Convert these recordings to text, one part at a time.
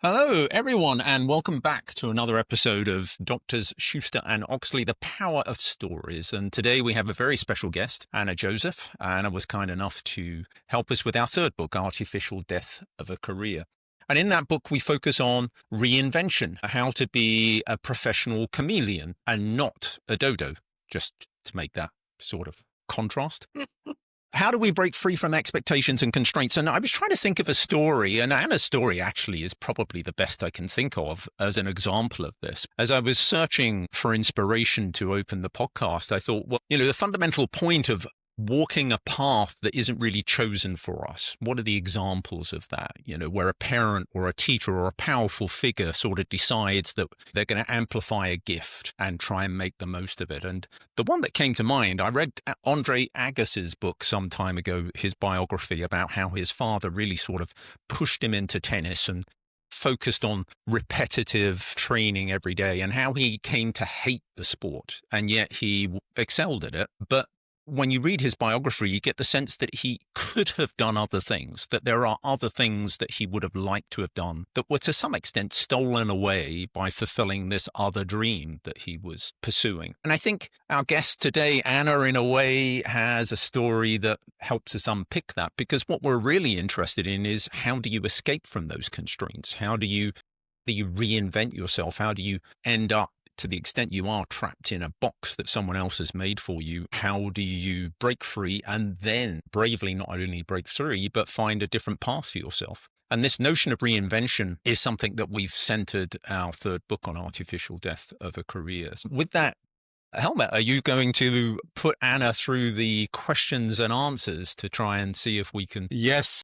Hello, everyone, and welcome back to another episode of Doctors Shuster and Oxley, The Power of Stories. And today we have a very special guest, Anna Joseph. Anna was kind enough to help us with our third book, Artificial Death of a Career. And in that book, we focus on reinvention, how to be a professional chameleon and not a dodo, just to make that sort of contrast. How do we break free from expectations and constraints? And I was trying to think of a story, and Anna's story actually is probably the best I can think of as an example of this. As I was searching for inspiration to open the podcast, I thought, well, the fundamental point of walking a path that isn't really chosen for us. What are the examples of that? Where a parent or a teacher or a powerful figure sort of decides that they're going to amplify a gift and try and make the most of it. And the one that came to mind, I read Andre Agassi's book some time ago, his biography about how his father really sort of pushed him into tennis and focused on repetitive training every day and how he came to hate the sport. And yet he excelled at it. But when you read his biography, you get the sense that he could have done other things, that there are other things that he would have liked to have done that were to some extent stolen away by fulfilling this other dream that he was pursuing. And I think our guest today, Anna, in a way, has a story that helps us unpick that, because what we're really interested in is how do you escape from those constraints? How do you reinvent yourself? How do you end up, to the extent you are trapped in a box that someone else has made for you, how do you break free and then bravely not only break free, but find a different path for yourself? And this notion of reinvention is something that we've centered our third book on, Artificial Death of a Career. With that, Helmet, are you going to put Anna through the questions and answers to try and see if we can Yes,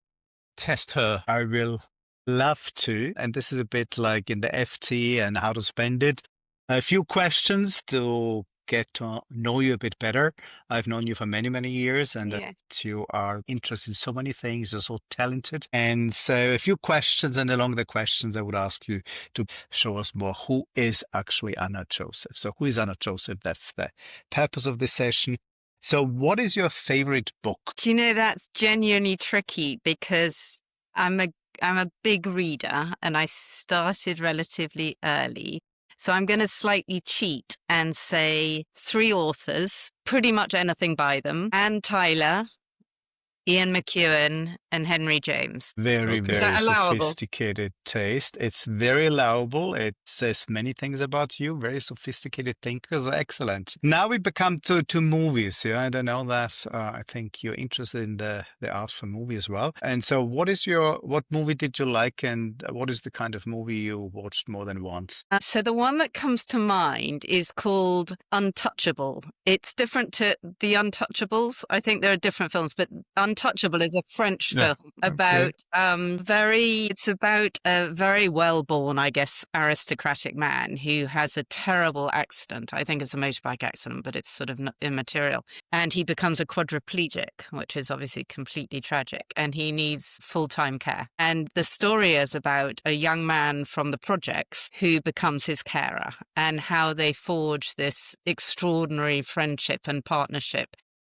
test her? I will love to. And this is a bit like in the FT and how to spend it. A few questions to get to know you a bit better. I've known you for many, many years, and Yeah. that you are interested in so many things. You're so talented. And so a few questions, and along the questions, I would ask you to show us more. Who is actually Anna Joseph? So who is Anna Joseph? That's the purpose of this session. So what is your favorite book? Do you know that's genuinely tricky because I'm a big reader and I started relatively early. So I'm going to slightly cheat and say 3 authors, pretty much anything by them: Anne Tyler, Ian McEwan, and Henry James. Very, Okay. Is that very allowable? sophisticated taste. It's very allowable. It says many things about you. Very sophisticated thinkers. Excellent. Now we become to movies. Yeah, and I know that I think you're interested in the art for movie as well. And so, what movie did you like, and what is the kind of movie you watched more than once? So the one that comes to mind is called Untouchable. It's different to The Untouchables. I think there are different films, but Untouchable is a French Yeah. film about it's about a very well-born, I guess, aristocratic man who has a terrible accident. I think it's a motorbike accident, but it's sort of immaterial. And he becomes a quadriplegic, which is obviously completely tragic, and he needs full-time care. And the story is about a young man from the projects who becomes his carer and how they forge this extraordinary friendship and partnership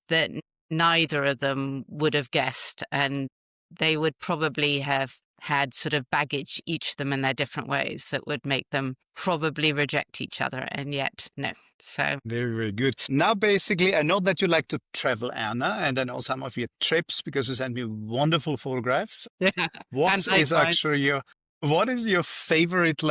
that neither of them would have guessed, and they would probably have had sort of baggage, each of them in their different ways, that would make them probably reject each other, and yet no. So Very, very good. Now, basically, I know that you like to travel, Anna, and I know some of your trips because you sent me wonderful photographs. yeah. What And is likewise. actually what is your favorite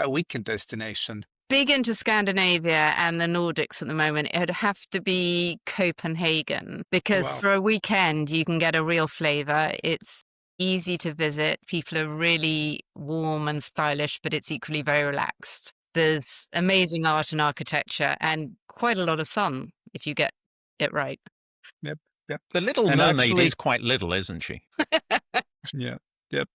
weekend destination? Big into Scandinavia and the Nordics at the moment. It'd have to be Copenhagen because Wow. for a weekend you can get a real flavor. It's easy to visit. People are really warm and stylish, but it's equally very relaxed. There's amazing art and architecture and quite a lot of sun if you get it right. Yep. Yep. The Little And Mermaid actually, is quite little, isn't she? yeah. Yep.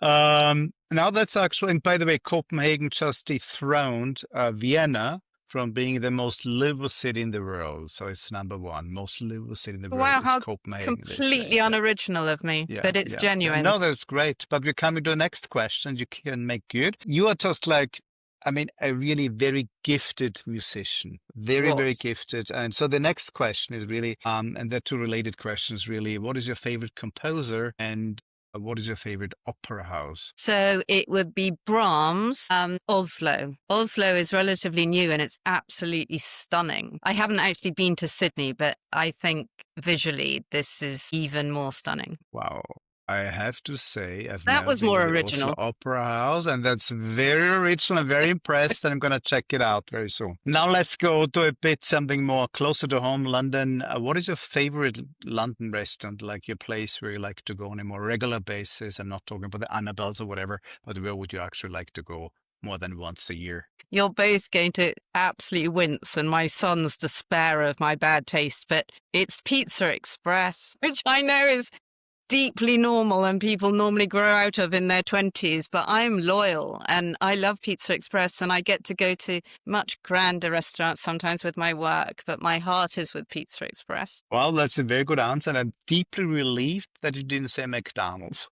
Now that's actually, and by the way, Copenhagen just dethroned Vienna from being the most livable city in the world. So it's number 1, most livable city in the world Wow, is how Copenhagen these completely days. Yeah. unoriginal of me, Yeah, but it's yeah. genuine. No, that's great. But we're coming to the next question. You can make good. You are just a really very gifted musician. Very, very Was. gifted. And so the next question is really, and there are 2 related questions really. What is your favorite composer? And What is your favorite opera house? So it would be Brahms, Oslo. Oslo is relatively new and it's absolutely stunning. I haven't actually been to Sydney, but I think visually this is even more stunning. Wow. I have to say, I've That never was been to more the Oslo original. Opera House, and that's very original. I'm very impressed, and I'm going to check it out very soon. Now let's go to a bit something more closer to home, London. What is your favorite London restaurant, like your place where you like to go on a more regular basis? I'm not talking about the Annabelles or whatever, but where would you actually like to go more than once a year? You're both going to absolutely wince and my son's despair of my bad taste, but it's Pizza Express, which I know is deeply normal and people normally grow out of in their 20s, but I'm loyal and I love Pizza Express and I get to go to much grander restaurants sometimes with my work, but my heart is with Pizza Express. Well, that's a very good answer, and I'm deeply relieved that you didn't say McDonald's.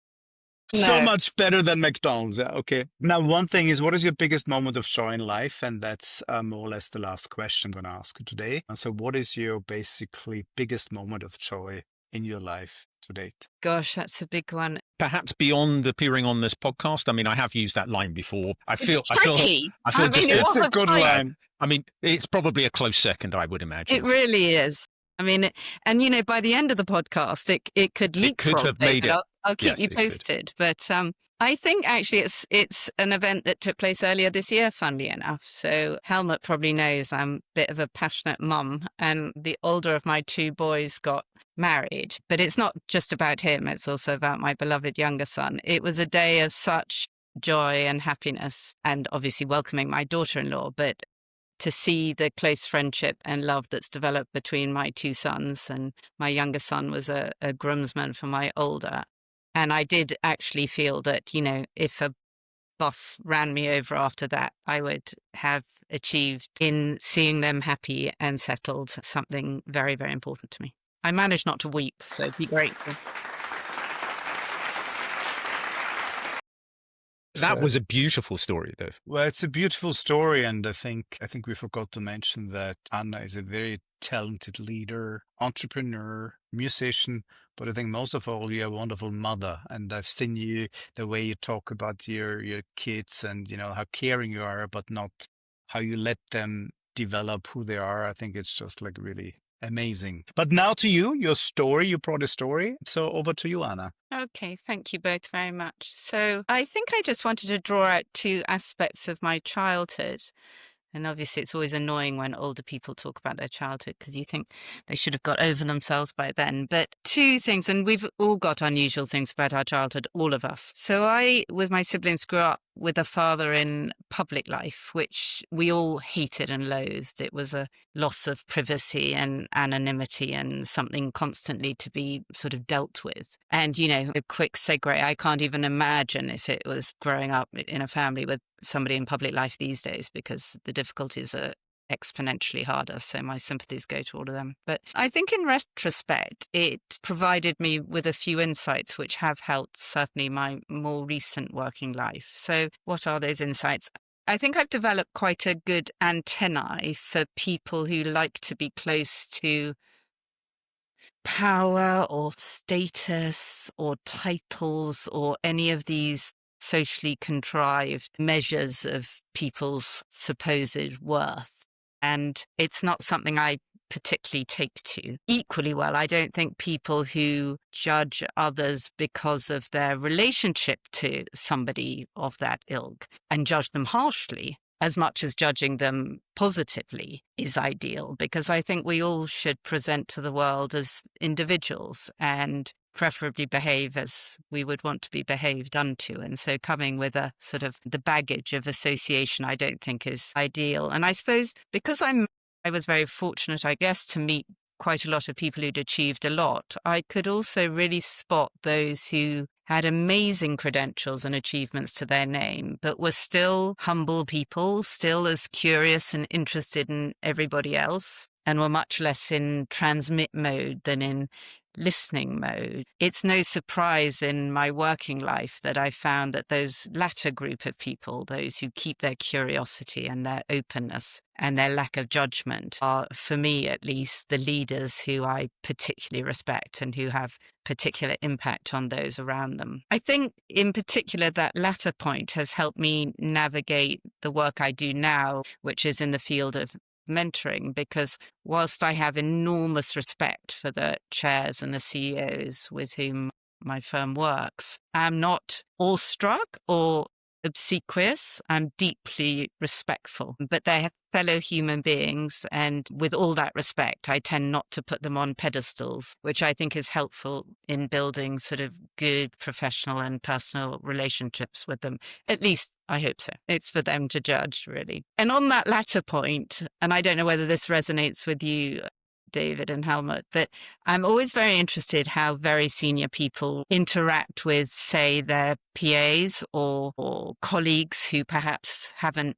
So No, much better than McDonald's. Yeah, okay. Now, one thing is, what is your biggest moment of joy in life? And that's more or less the last question I'm going to ask you today. And so, what is your basically biggest moment of joy in your life to date? gosh, that's a big one. Perhaps beyond appearing on this podcast. I mean, I have used that line before. It's tricky. I feel I mean, just it It's a was good tight. line. I mean, it's probably a close second, I would imagine. It really is. I mean, and you know, by the end of the podcast, it could It could leapfrog, have made David. it. I'll keep Yes, you it could. posted. But I think actually it's an event that took place earlier this year, funnily enough. So Helmut probably knows I'm a bit of a passionate mum, and the older of my two boys got married. But it's not just about him; it's also about my beloved younger son. It was a day of such joy and happiness, and obviously welcoming my daughter-in-law, but to see the close friendship and love that's developed between my two sons. And my younger son was a groomsman for my older. And I did actually feel that, you know, if a bus ran me over after that, I would have achieved in seeing them happy and settled something very, very important to me. I managed not to weep, so be grateful. That So, was a beautiful story, though. well, it's a beautiful story, and I think we forgot to mention that Anna is a very talented leader, entrepreneur, musician, but I think most of all you're a wonderful mother. And I've seen you the way you talk about your kids and how caring you are, but not how you let them develop who they are. I think it's just like really amazing. But now to you, your story. You brought a story. So over to you, Anna. Okay, thank you both very much. So I think I just wanted to draw out two aspects of my childhood. And obviously, it's always annoying when older people talk about their childhood because you think they should have got over themselves by then. But two things, and we've all got unusual things about our childhood, all of us. So I, with my siblings, grew up with a father in public life, which we all hated and loathed. It was a loss of privacy and anonymity and something constantly to be sort of dealt with. And, you know, a quick segue, I can't even imagine if it was growing up in a family with somebody in public life these days because the difficulties are exponentially harder. So my sympathies go to all of them. But I think in retrospect, it provided me with a few insights which have helped certainly my more recent working life. So what are those insights? I think I've developed quite a good antennae for people who like to be close to power or status or titles or any of these socially contrived measures of people's supposed worth. And it's not something I particularly take to. Equally well, I don't think people who judge others because of their relationship to somebody of that ilk and judge them harshly as much as judging them positively is ideal, because I think we all should present to the world as individuals and preferably behave as we would want to be behaved unto. And so coming with a sort of the baggage of association, I don't think is ideal. And I suppose because I was very fortunate, I guess, to meet quite a lot of people who'd achieved a lot, I could also really spot those who had amazing credentials and achievements to their name, but were still humble people, still as curious and interested in everybody else, and were much less in transmit mode than in listening mode. It's no surprise in my working life that I found that those latter group of people, those who keep their curiosity and their openness and their lack of judgment, are, for me at least, the leaders who I particularly respect and who have particular impact on those around them. I think in particular that latter point has helped me navigate the work I do now, which is in the field of mentoring, because whilst I have enormous respect for the chairs and the CEOs with whom my firm works, I'm not awestruck or obsequious. I'm deeply respectful, but they're fellow human beings. And with all that respect, I tend not to put them on pedestals, which I think is helpful in building sort of good professional and personal relationships with them. At least I hope so. It's for them to judge, really. And on that latter point, and I don't know whether this resonates with you, David and Helmut, but I'm always very interested how very senior people interact with, say, their PAs or colleagues who perhaps haven't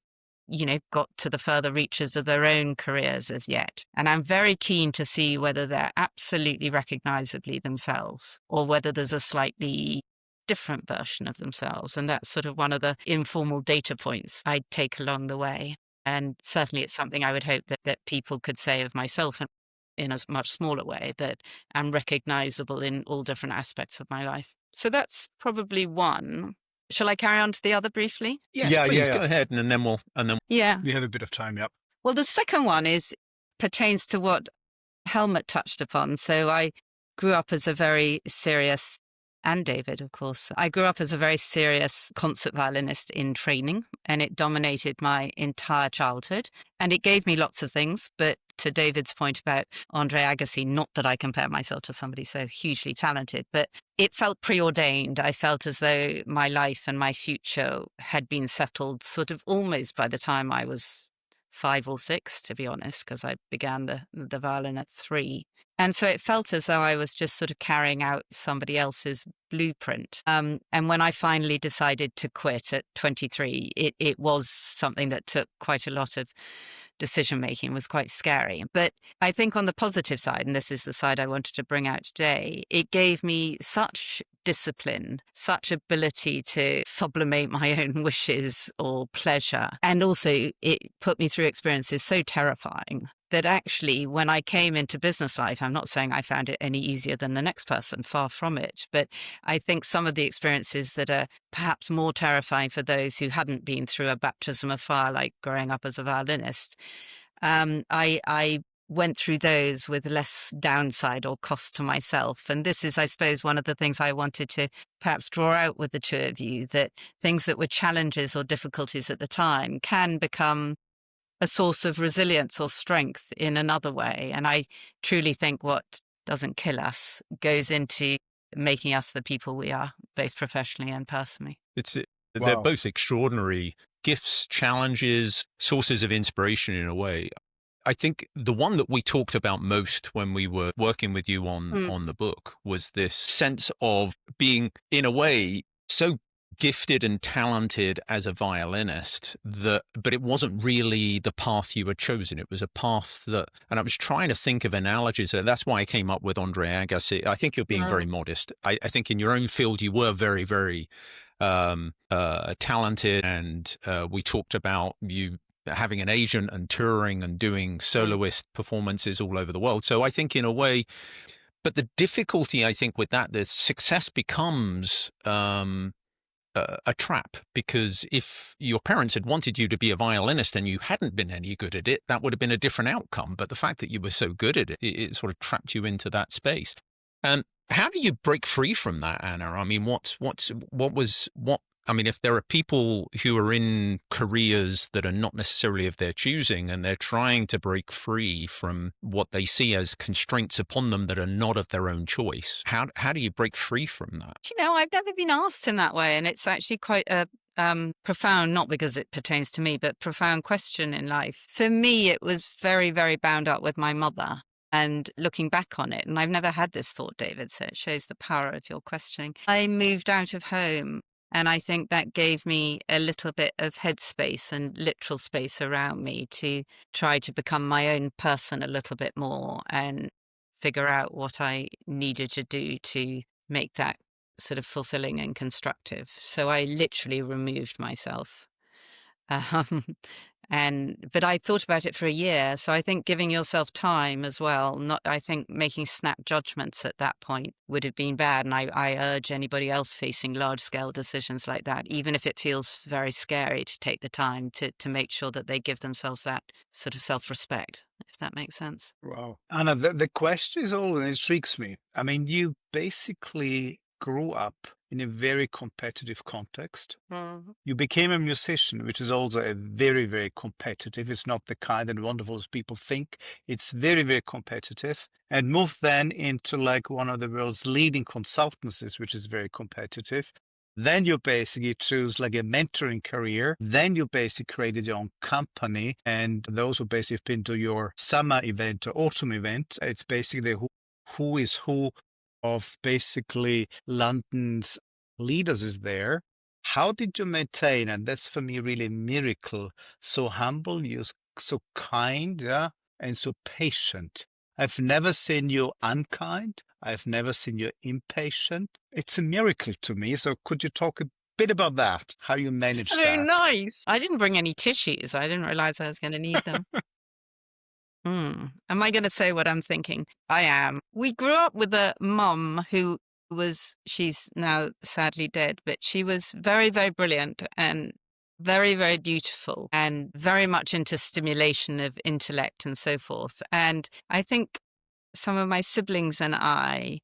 got to the further reaches of their own careers as yet. And I'm very keen to see whether they're absolutely recognizably themselves or whether there's a slightly different version of themselves. And that's sort of one of the informal data points I take along the way. And certainly it's something I would hope that people could say of myself in a much smaller way, that I'm recognizable in all different aspects of my life. So that's probably one. Shall I carry on to the other briefly? Yes, Yeah, please yeah, go yeah. ahead, and then Yeah. We have a bit of time. Yep. Well, the second one pertains to what Helmut touched upon. So I grew up as a very serious, and David, of course, I grew up as a very serious concert violinist in training, and it dominated my entire childhood. And it gave me lots of things. But to David's point about Andre Agassi, not that I compare myself to somebody so hugely talented, but it felt preordained. I felt as though my life and my future had been settled sort of almost by the time I was 5 or 6, to be honest, because I began the violin at 3. And so it felt as though I was just sort of carrying out somebody else's blueprint. And when I finally decided to quit at 23, it was something that took quite a lot of decision making, was quite scary. But I think on the positive side, and this is the side I wanted to bring out today, it gave me such discipline, such ability to sublimate my own wishes or pleasure. And also it put me through experiences so terrifying that actually when I came into business life, I'm not saying I found it any easier than the next person, far from it. But I think some of the experiences that are perhaps more terrifying for those who hadn't been through a baptism of fire, like growing up as a violinist, I went through those with less downside or cost to myself. And this is, I suppose, one of the things I wanted to perhaps draw out with the two of you, that things that were challenges or difficulties at the time can become a source of resilience or strength in another way. And I truly think what doesn't kill us goes into making us the people we are, both professionally and personally. They're Wow. both extraordinary gifts, challenges, sources of inspiration in a way. I think the one that we talked about most when we were working with you on the book was this sense of being, in a way, so gifted and talented as a violinist but it wasn't really the path you had chosen. It was a path and I was trying to think of analogies. That's why I came up with Andre Agassi. I think you're being very modest. I think in your own field you were very, very talented, and we talked about you having an agent and touring and doing soloist performances all over the world. So I think in a way, but the difficulty I think with that, the success becomes a trap, because if your parents had wanted you to be a violinist and you hadn't been any good at it, that would have been a different outcome. But the fact that you were so good at it, it sort of trapped you into that space. And how do you break free from that, Anna? I mean, I mean, if there are people who are in careers that are not necessarily of their choosing and they're trying to break free from what they see as constraints upon them that are not of their own choice, how do you break free from that? I've never been asked in that way. And it's actually quite a profound, not because it pertains to me, but profound question in life. For me, it was very, very bound up with my mother. And looking back on it, and I've never had this thought, David, so it shows the power of your questioning. I moved out of home, and I think that gave me a little bit of headspace and literal space around me to try to become my own person a little bit more and figure out what I needed to do to make that sort of fulfilling and constructive. So I literally removed myself. Um, but I thought about it for a year. So I think giving yourself time as well, not, I think making snap judgments at that point would have been bad. And I urge anybody else facing large scale decisions like that, even if it feels very scary, to take the time to make sure that they give themselves that sort of self-respect, if that makes sense. Wow. Anna, the question is always intrigues me. I mean, you basically grew up in a very competitive context. Mhm. You became a musician, which is also a very, very competitive. It's not the kind and wonderful as people think. It's very, very competitive. And moved then into like one of the world's leading consultancies, which is very competitive. Then you basically choose like a mentoring career. Then you basically created your own company. And those who basically have been to your summer event or autumn event, it's basically who is who of basically London's leaders is there. How did you maintain, and that's for me really a miracle, so humble, you're so kind, yeah, and so patient. I've never seen you unkind. I've never seen you impatient. It's a miracle to me. So could you talk a bit about that, how you manage So that? nice. I didn't bring any tissues. I didn't realize I was going to need them. Am I going to say what I'm thinking? I am. We grew up with a mum who she's now sadly dead, but she was very, very brilliant and very, very beautiful and very much into stimulation of intellect and so forth. And I think some of my siblings and I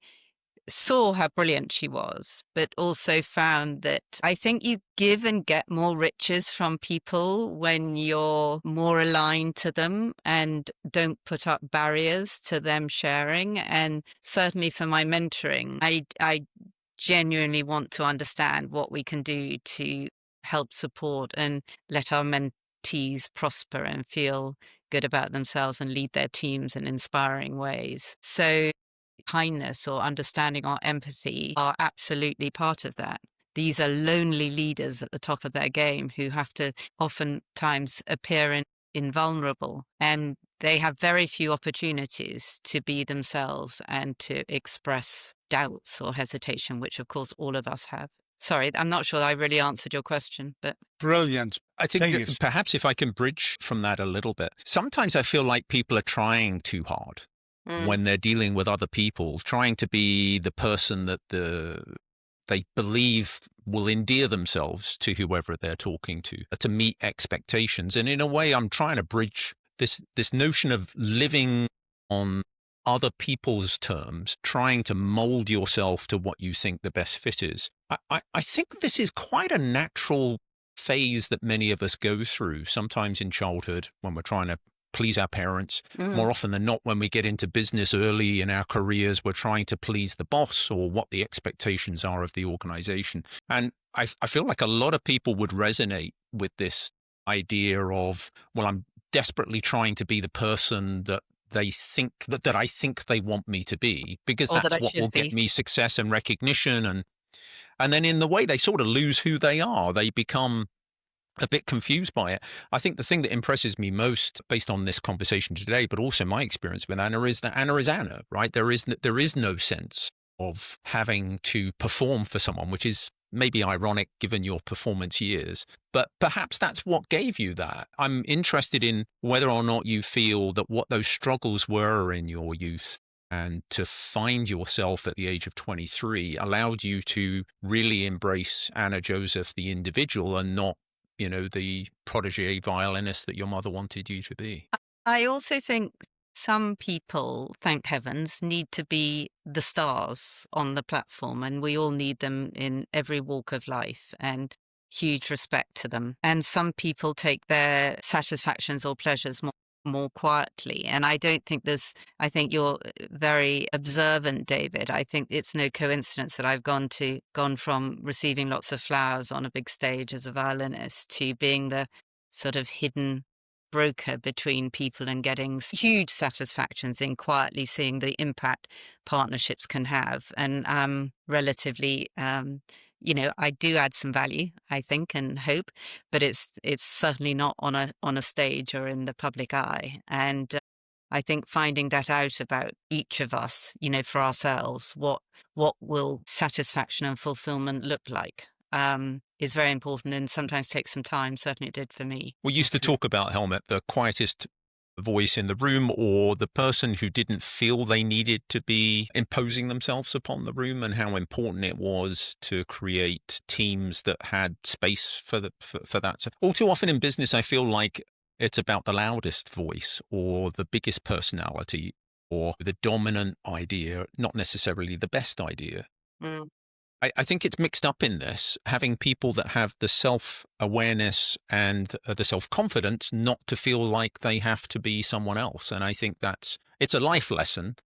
saw how brilliant she was, but also found that I think you give and get more riches from people when you're more aligned to them and don't put up barriers to them sharing. And certainly for my mentoring, I genuinely want to understand what we can do to help support and let our mentees prosper and feel good about themselves and lead their teams in inspiring ways. So kindness or understanding or empathy are absolutely part of that. These are lonely leaders at the top of their game who have to oftentimes appear invulnerable, and they have very few opportunities to be themselves and to express doubts or hesitation, which of course all of us have. Sorry, I'm not sure I really answered your question, but Brilliant. I think Please. perhaps if I can bridge from that a little bit, sometimes I feel like people are trying too hard when they're dealing with other people, trying to be the person that they believe will endear themselves to whoever they're talking to meet expectations. And in a way, I'm trying to bridge this notion of living on other people's terms, trying to mold yourself to what you think the best fit is. I think this is quite a natural phase that many of us go through, sometimes in childhood when we're trying to please our parents. More often than not, when we get into business early in our careers, we're trying to please the boss or what the expectations are of the organization. And I feel like a lot of people would resonate with this idea of, well, I'm desperately trying to be the person that they think that I think they want me to be, because or that that's I what will should get be. me success and recognition. And then in the way they sort of lose who they are. They become a bit confused by it. I think the thing that impresses me most based on this conversation today, but also my experience with Anna, is that Anna is Anna, right? There is no sense of having to perform for someone, which is maybe ironic given your performance years, but perhaps that's what gave you that. I'm interested in whether or not you feel that what those struggles were in your youth and to find yourself at the age of 23 allowed you to really embrace Anna Joseph, the individual, and not the protege violinist that your mother wanted you to be. I also think some people, thank heavens, need to be the stars on the platform, and we all need them in every walk of life, and huge respect to them. And some people take their satisfactions or pleasures more quietly. And I don't think I think you're very observant, David. I think it's no coincidence that I've gone from receiving lots of flowers on a big stage as a violinist to being the sort of hidden broker between people and getting huge satisfactions in quietly seeing the impact partnerships can have. And relatively, I do add some value, I think, and hope, but it's certainly not on a stage or in the public eye. And I think finding that out about each of us, for ourselves, what will satisfaction and fulfillment look like, is very important and sometimes takes some time. Certainly it did for me. We used to Okay. talk about, Helmut, the quietest voice in the room, or the person who didn't feel they needed to be imposing themselves upon the room, and how important it was to create teams that had space for that. So all too often in business, I feel like it's about the loudest voice or the biggest personality or the dominant idea, not necessarily the best idea. Mm. I think it's mixed up in this, having people that have the self-awareness and the self-confidence not to feel like they have to be someone else. And I think it's a life lesson,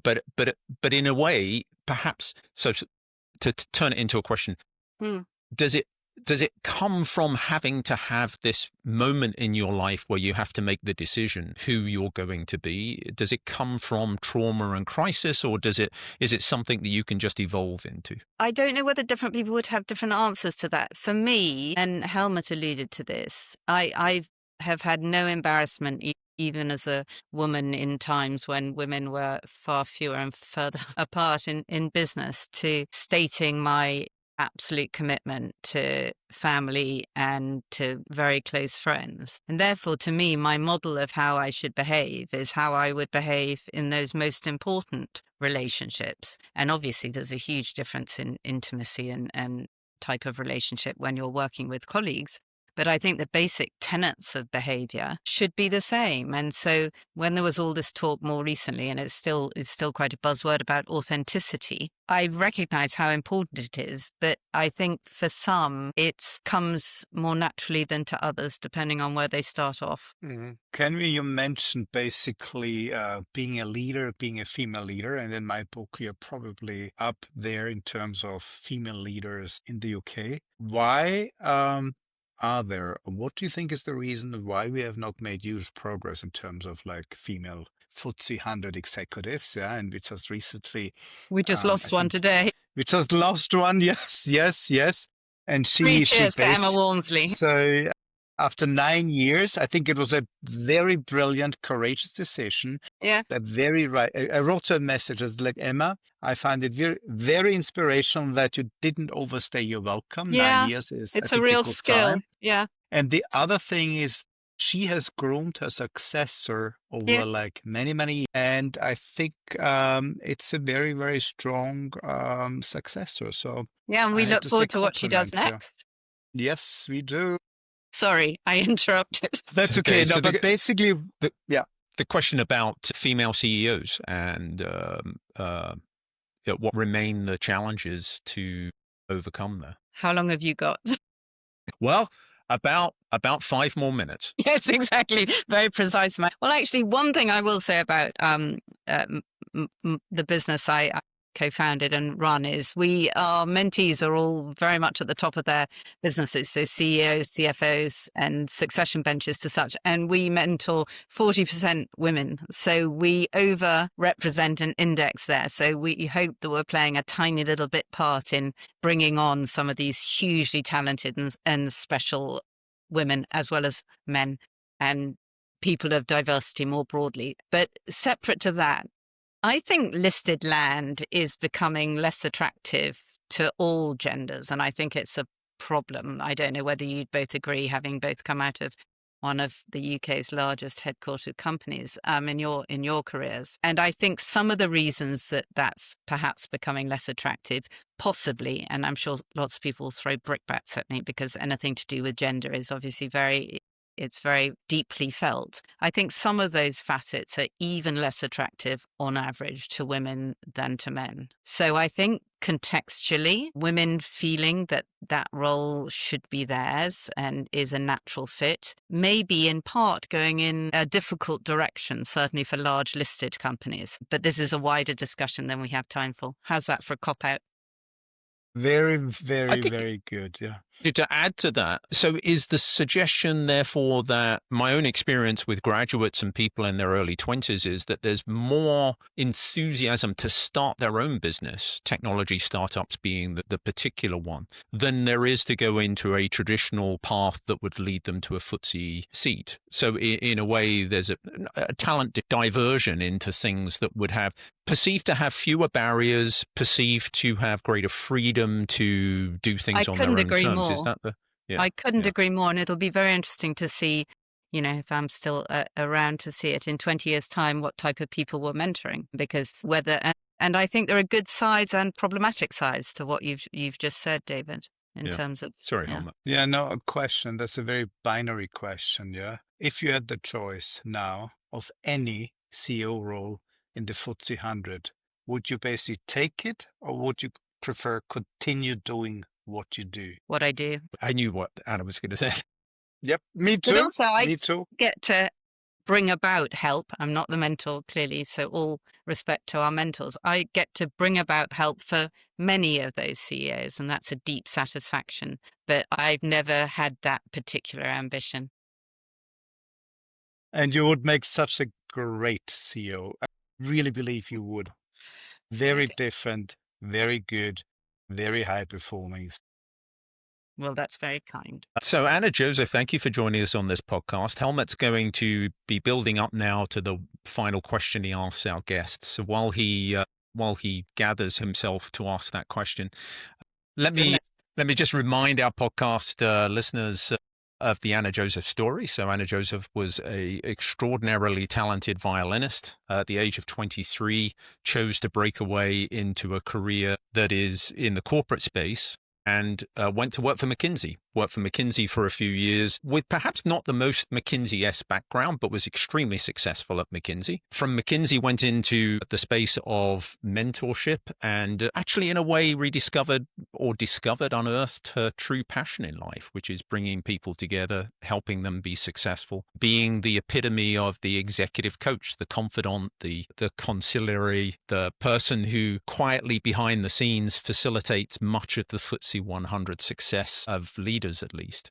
but in a way, perhaps, so to turn it into a question, Mm. does it come from having to have this moment in your life where you have to make the decision who you're going to be? Does it come from trauma and crisis, or is it something that you can just evolve into? I don't know whether different people would have different answers to that. For me, and Helmut alluded to this, I have had no embarrassment, even as a woman in times when women were far fewer and further apart in business, to stating my absolute commitment to family and to very close friends. And therefore, to me, my model of how I should behave is how I would behave in those most important relationships. And obviously, there's a huge difference in intimacy and type of relationship when you're working with colleagues. But I think the basic tenets of behavior should be the same. And so when there was all this talk more recently, and it's still quite a buzzword about authenticity, I recognize how important it is. But I think for some, it comes more naturally than to others, depending on where they start off. You mentioned basically being a leader, being a female leader, and in my book, you're probably up there in terms of female leaders in the UK. Why what do you think is the reason why we have not made huge progress in terms of like female FTSE 100 executives? Yeah, and we just recently, We just I lost one think today. we just lost one. Yes, yes, yes. And Three she cheers to Emma based Walmsley. so after 9 years, I think it was a very brilliant, courageous decision. Yeah. A very right. I wrote her a message. I was like, Emma, I find it very, very inspirational that you didn't overstay your welcome. 9 years is, I It's a think, a real good skill. time. Yeah. And the other thing is, she has groomed her successor Yeah. over like many, many years. And I think it's a very, very strong successor. So Yeah. And I we have look to say forward to what she does compliments. Yeah. next. Yes, we do. Sorry, I interrupted. That's Okay, okay. so No, but basically, yeah. the question about female CEOs and what remain the challenges to overcome there. How long have you got? Well, about 5 more minutes. Yes, exactly. Very precise. Well, actually, one thing I will say about the business I co-founded and run is our mentees are all very much at the top of their businesses. So CEOs, CFOs, and succession benches to such. And we mentor 40% women. So we over-represent and index there. So we hope that we're playing a tiny little bit part in bringing on some of these hugely talented and special women as well as men and people of diversity more broadly. But separate to that, I think listed land is becoming less attractive to all genders, and I think it's a problem. I don't know whether you'd both agree, having both come out of one of the UK's largest headquartered companies in your careers. And I think some of the reasons that that's perhaps becoming less attractive, possibly, and I'm sure lots of people will throw brickbats at me because anything to do with gender is obviously it's very deeply felt. I think some of those facets are even less attractive on average to women than to men. So I think contextually, women feeling that that role should be theirs and is a natural fit, may be in part going in a difficult direction, certainly for large listed companies. But this is a wider discussion than we have time for. How's that for a cop-out? Very, I very, think very good. Yeah. to add to that, so is the suggestion, therefore, that my own experience with graduates and people in their early 20s is that there's more enthusiasm to start their own business, technology startups being the particular one, than there is to go into a traditional path that would lead them to a FTSE seat. So in a way, there's a talent diversion into things that would have perceived to have fewer barriers, perceived to have greater freedom to do I things on their couldn't own agree terms. Is more. that the, yeah, I couldn't yeah. agree more. And it'll be very interesting to see, if I'm still around to see it in 20 years' time, what type of people we're mentoring. Because and I think there are good sides and problematic sides to what you've just said, David, in Yeah. terms of, Sorry, yeah. Helmut. Yeah, no, a question. That's a very binary question. Yeah. If you had the choice now of any CEO role in the FTSE 100, would you basically take it or would you prefer continue doing what you do? What I do. I knew what Anna was going to say. Yep. Me But too. also, I Me too. get to bring about help. I'm not the mentor, clearly, so all respect to our mentors. I get to bring about help for many of those CEOs, and that's a deep satisfaction. But I've never had that particular ambition. And you would make such a great CEO. I really believe you would. Very Good. different, very good, very high performing. Well, that's very kind. So, Anna Joseph, thank you for joining us on this podcast. Helmut's going to be building up now to the final question he asks our guests. So while he gathers himself to ask that question, let me Goodness. let me just remind our podcast listeners of the Anna Joseph story. So Anna Joseph was a extraordinarily talented violinist. At the age of 23, chose to break away into a career that is in the corporate space and went to work for McKinsey. Worked for McKinsey for a few years with perhaps not the most McKinsey-esque background, but was extremely successful at McKinsey. From McKinsey went into the space of mentorship and actually in a way rediscovered or discovered, unearthed her true passion in life, which is bringing people together, helping them be successful, being the epitome of the executive coach, the confidant, the conciliary, the person who quietly behind the scenes facilitates much of the FTSE 100 success of leaders, at least,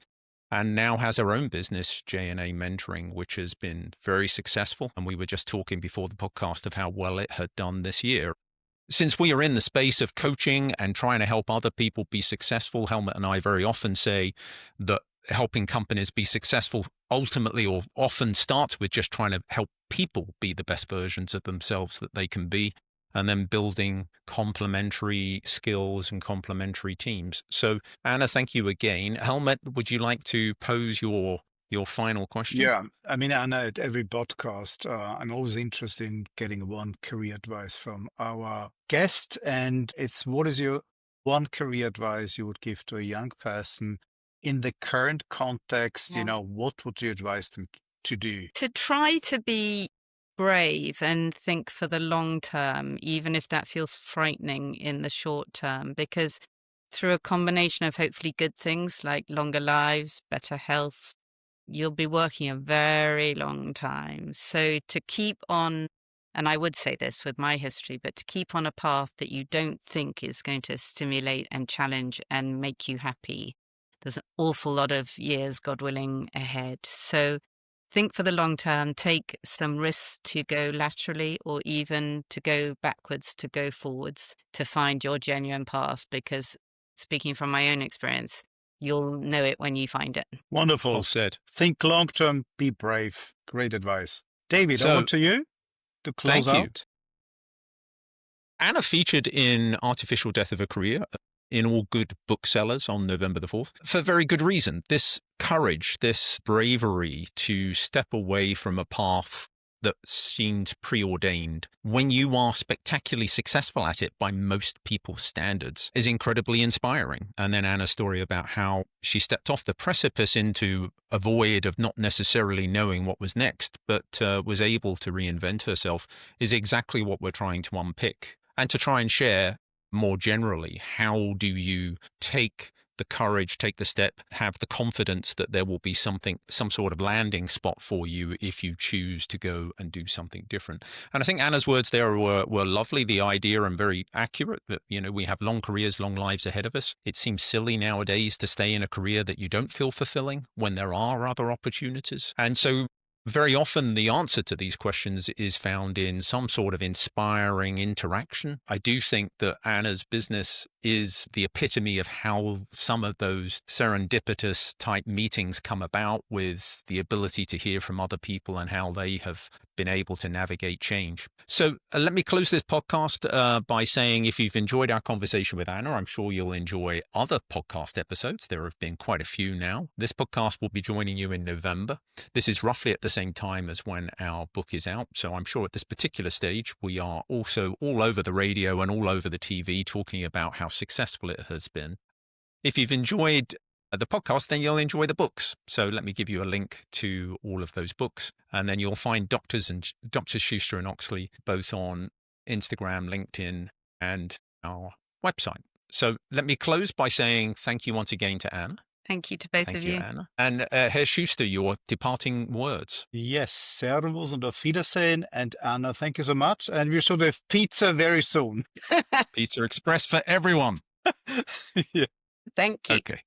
and now has her own business, J&A Mentoring, which has been very successful. And we were just talking before the podcast of how well it had done this year. Since we are in the space of coaching and trying to help other people be successful, Helmut and I very often say that helping companies be successful ultimately or often starts with just trying to help people be the best versions of themselves that they can be, and then building complementary skills and complementary teams. So, Anna, thank you again. Helmut, would you like to pose your final question? Yeah, I mean, Anna, at every podcast, I'm always interested in getting one career advice from our guest. And it's what is your one career advice you would give to a young person in the current context? Yeah. What would you advise them to do? To try to be brave and think for the long term, even if that feels frightening in the short term, because through a combination of hopefully good things like longer lives, better health, you'll be working a very long time. So to keep on, and I would say this with my history, but to keep on a path that you don't think is going to stimulate and challenge and make you happy. There's an awful lot of years, God willing, ahead. So think for the long term, take some risks to go laterally or even to go backwards, to go forwards, to find your genuine path. Because speaking from my own experience, you'll know it when you find it. Wonderful. Well said. Think long term, be brave. Great advice. David, So, over to you to close thank you. out. Anna featured in Artificial Death of a Career in all good booksellers on November the 4th for very good reason. This courage, this bravery to step away from a path that seemed preordained when you are spectacularly successful at it by most people's standards is incredibly inspiring. And then Anna's story about how she stepped off the precipice into a void of not necessarily knowing what was next, but was able to reinvent herself is exactly what we're trying to unpick and to try and share more generally. How do you take the courage, take the step, have the confidence that there will be some sort of landing spot for you if you choose to go and do something different. And I think Anna's words there were lovely, the idea, and very accurate that, we have long careers, long lives ahead of us. It seems silly nowadays to stay in a career that you don't feel fulfilling when there are other opportunities. And so very often the answer to these questions is found in some sort of inspiring interaction. I do think that Anna's business is the epitome of how some of those serendipitous type meetings come about, with the ability to hear from other people and how they have been able to navigate change. So let me close this podcast by saying, if you've enjoyed our conversation with Anna, I'm sure you'll enjoy other podcast episodes. There have been quite a few now. This podcast will be joining you in November. This is roughly at the same time as when our book is out. So I'm sure at this particular stage, we are also all over the radio and all over the TV talking about how successful it has been. If you've enjoyed the podcast, then you'll enjoy the books. So let me give you a link to all of those books. And then you'll find Doctors Shuster and Oxley, both on Instagram, LinkedIn, and our website. So let me close by saying thank you once again to Anna. Thank you to both Thank of you, you. Anna. And Herr Schuster, your departing words. Yes, Servus und auf Wiedersehen. And Anna, thank you so much. And we should have pizza very soon. Pizza Express for everyone. Yeah. Thank you. Okay.